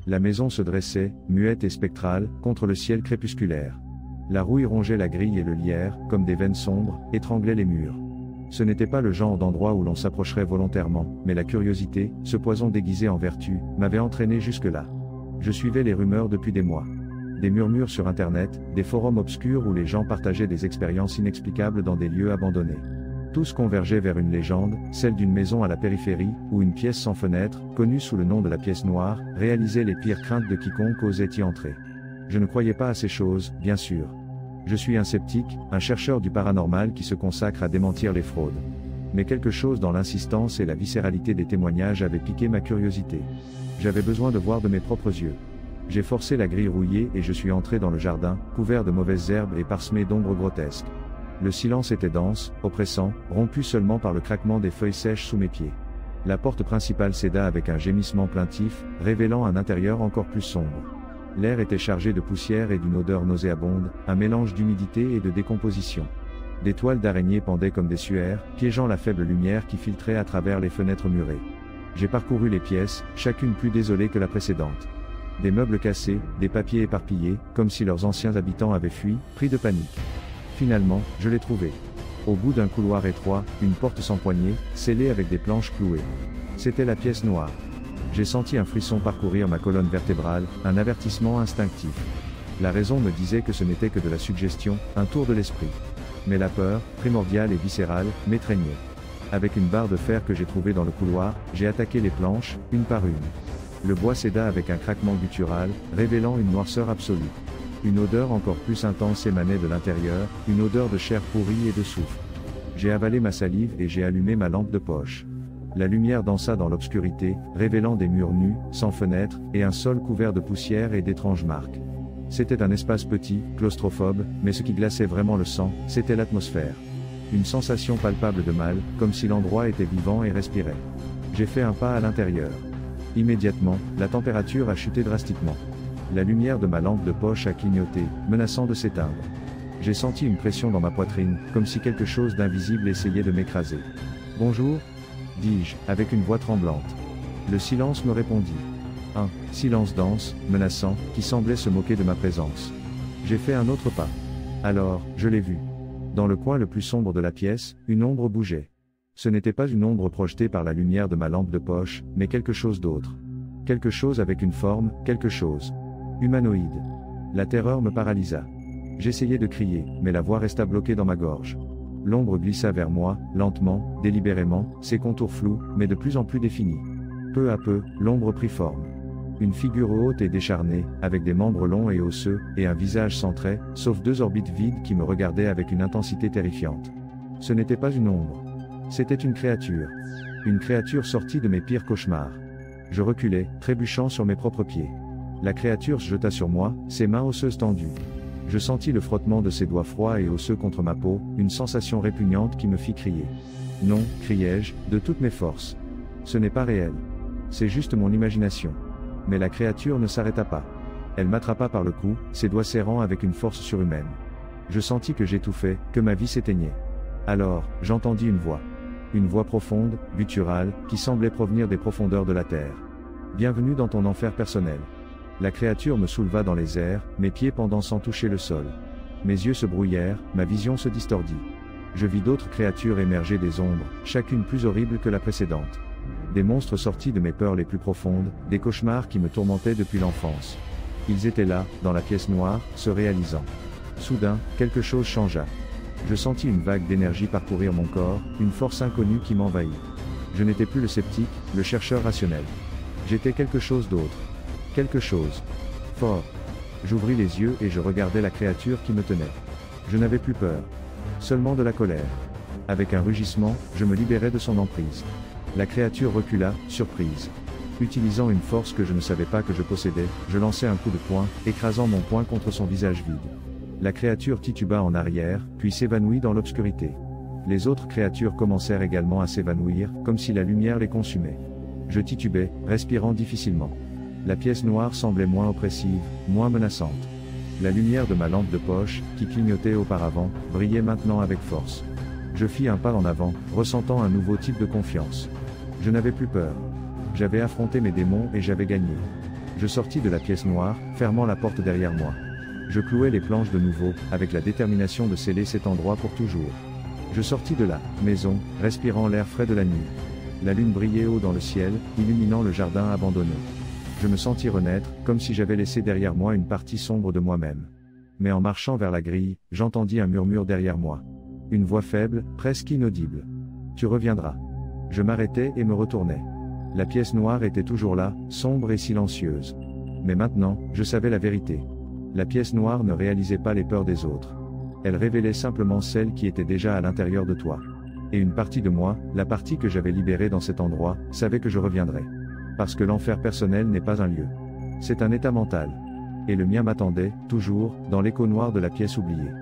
La maison se dressait, muette et spectrale, contre le ciel crépusculaire. La rouille rongeait la grille et le lierre, comme des veines sombres, étranglait les murs. Ce n'était pas le genre d'endroit où l'on s'approcherait volontairement, mais la curiosité, ce poison déguisé en vertu, m'avait entraîné jusque-là. Je suivais les rumeurs depuis des mois. Des murmures sur Internet, des forums obscurs où les gens partageaient des expériences inexplicables dans des lieux abandonnés. Tous convergeaient vers une légende, celle d'une maison à la périphérie, où une pièce sans fenêtre, connue sous le nom de la pièce noire, réalisait les pires craintes de quiconque osait y entrer. Je ne croyais pas à ces choses, bien sûr. Je suis un sceptique, un chercheur du paranormal qui se consacre à démentir les fraudes. Mais quelque chose dans l'insistance et la viscéralité des témoignages avait piqué ma curiosité. J'avais besoin de voir de mes propres yeux. J'ai forcé la grille rouillée et je suis entré dans le jardin, couvert de mauvaises herbes et parsemé d'ombres grotesques. Le silence était dense, oppressant, rompu seulement par le craquement des feuilles sèches sous mes pieds. La porte principale céda avec un gémissement plaintif, révélant un intérieur encore plus sombre. L'air était chargé de poussière et d'une odeur nauséabonde, un mélange d'humidité et de décomposition. Des toiles d'araignées pendaient comme des suaires, piégeant la faible lumière qui filtrait à travers les fenêtres murées. J'ai parcouru les pièces, chacune plus désolée que la précédente. Des meubles cassés, des papiers éparpillés, comme si leurs anciens habitants avaient fui, pris de panique. Finalement, je l'ai trouvé. Au bout d'un couloir étroit, une porte sans poignée, scellée avec des planches clouées. C'était la pièce noire. J'ai senti un frisson parcourir ma colonne vertébrale, un avertissement instinctif. La raison me disait que ce n'était que de la suggestion, un tour de l'esprit. Mais la peur, primordiale et viscérale, m'étreignait. Avec une barre de fer que j'ai trouvée dans le couloir, j'ai attaqué les planches, une par une. Le bois céda avec un craquement guttural, révélant une noirceur absolue. Une odeur encore plus intense émanait de l'intérieur, une odeur de chair pourrie et de soufre. J'ai avalé ma salive et j'ai allumé ma lampe de poche. La lumière dansa dans l'obscurité, révélant des murs nus, sans fenêtres, et un sol couvert de poussière et d'étranges marques. C'était un espace petit, claustrophobe, mais ce qui glaçait vraiment le sang, c'était l'atmosphère. Une sensation palpable de mal, comme si l'endroit était vivant et respirait. J'ai fait un pas à l'intérieur. Immédiatement, la température a chuté drastiquement. La lumière de ma lampe de poche a clignoté, menaçant de s'éteindre. J'ai senti une pression dans ma poitrine, comme si quelque chose d'invisible essayait de m'écraser. « Bonjour » dis-je, avec une voix tremblante. Le silence me répondit. Un silence dense, menaçant, qui semblait se moquer de ma présence. J'ai fait un autre pas. Alors, je l'ai vu. Dans le coin le plus sombre de la pièce, une ombre bougeait. Ce n'était pas une ombre projetée par la lumière de ma lampe de poche, mais quelque chose d'autre. Quelque chose avec une forme, quelque chose humanoïde. La terreur me paralysa. J'essayais de crier, mais la voix resta bloquée dans ma gorge. L'ombre glissa vers moi, lentement, délibérément, ses contours flous, mais de plus en plus définis. Peu à peu, l'ombre prit forme. Une figure haute et décharnée, avec des membres longs et osseux, et un visage sans traits, sauf deux orbites vides qui me regardaient avec une intensité terrifiante. Ce n'était pas une ombre. C'était une créature. Une créature sortie de mes pires cauchemars. Je reculai, trébuchant sur mes propres pieds. La créature se jeta sur moi, ses mains osseuses tendues. Je sentis le frottement de ses doigts froids et osseux contre ma peau, une sensation répugnante qui me fit crier. Non, criai-je, de toutes mes forces. Ce n'est pas réel. C'est juste mon imagination. Mais la créature ne s'arrêta pas. Elle m'attrapa par le cou, ses doigts serrant avec une force surhumaine. Je sentis que j'étouffais, que ma vie s'éteignait. Alors, j'entendis une voix. Une voix profonde, gutturale, qui semblait provenir des profondeurs de la terre. Bienvenue dans ton enfer personnel. La créature me souleva dans les airs, mes pieds pendant sans toucher le sol. Mes yeux se brouillèrent, ma vision se distordit. Je vis d'autres créatures émerger des ombres, chacune plus horrible que la précédente. Des monstres sortis de mes peurs les plus profondes, des cauchemars qui me tourmentaient depuis l'enfance. Ils étaient là, dans la pièce noire, se réalisant. Soudain, quelque chose changea. Je sentis une vague d'énergie parcourir mon corps, une force inconnue qui m'envahit. Je n'étais plus le sceptique, le chercheur rationnel. J'étais quelque chose d'autre. Quelque chose. Fort. J'ouvris les yeux et je regardais la créature qui me tenait. Je n'avais plus peur. Seulement de la colère. Avec un rugissement, je me libérai de son emprise. La créature recula, surprise. Utilisant une force que je ne savais pas que je possédais, je lançai un coup de poing, écrasant mon poing contre son visage vide. La créature tituba en arrière, puis s'évanouit dans l'obscurité. Les autres créatures commencèrent également à s'évanouir, comme si la lumière les consumait. Je titubais, respirant difficilement. La pièce noire semblait moins oppressive, moins menaçante. La lumière de ma lampe de poche, qui clignotait auparavant, brillait maintenant avec force. Je fis un pas en avant, ressentant un nouveau type de confiance. Je n'avais plus peur. J'avais affronté mes démons et j'avais gagné. Je sortis de la pièce noire, fermant la porte derrière moi. Je clouai les planches de nouveau, avec la détermination de sceller cet endroit pour toujours. Je sortis de la maison, respirant l'air frais de la nuit. La lune brillait haut dans le ciel, illuminant le jardin abandonné. Je me sentis renaître, comme si j'avais laissé derrière moi une partie sombre de moi-même. Mais en marchant vers la grille, j'entendis un murmure derrière moi. Une voix faible, presque inaudible. Tu reviendras. Je m'arrêtai et me retournai. La pièce noire était toujours là, sombre et silencieuse. Mais maintenant, je savais la vérité. La pièce noire ne réalisait pas les peurs des autres. Elle révélait simplement celle qui était déjà à l'intérieur de toi. Et une partie de moi, la partie que j'avais libérée dans cet endroit, savait que je reviendrais. Parce que l'enfer personnel n'est pas un lieu. C'est un état mental. Et le mien m'attendait, toujours, dans l'écho noir de la pièce oubliée.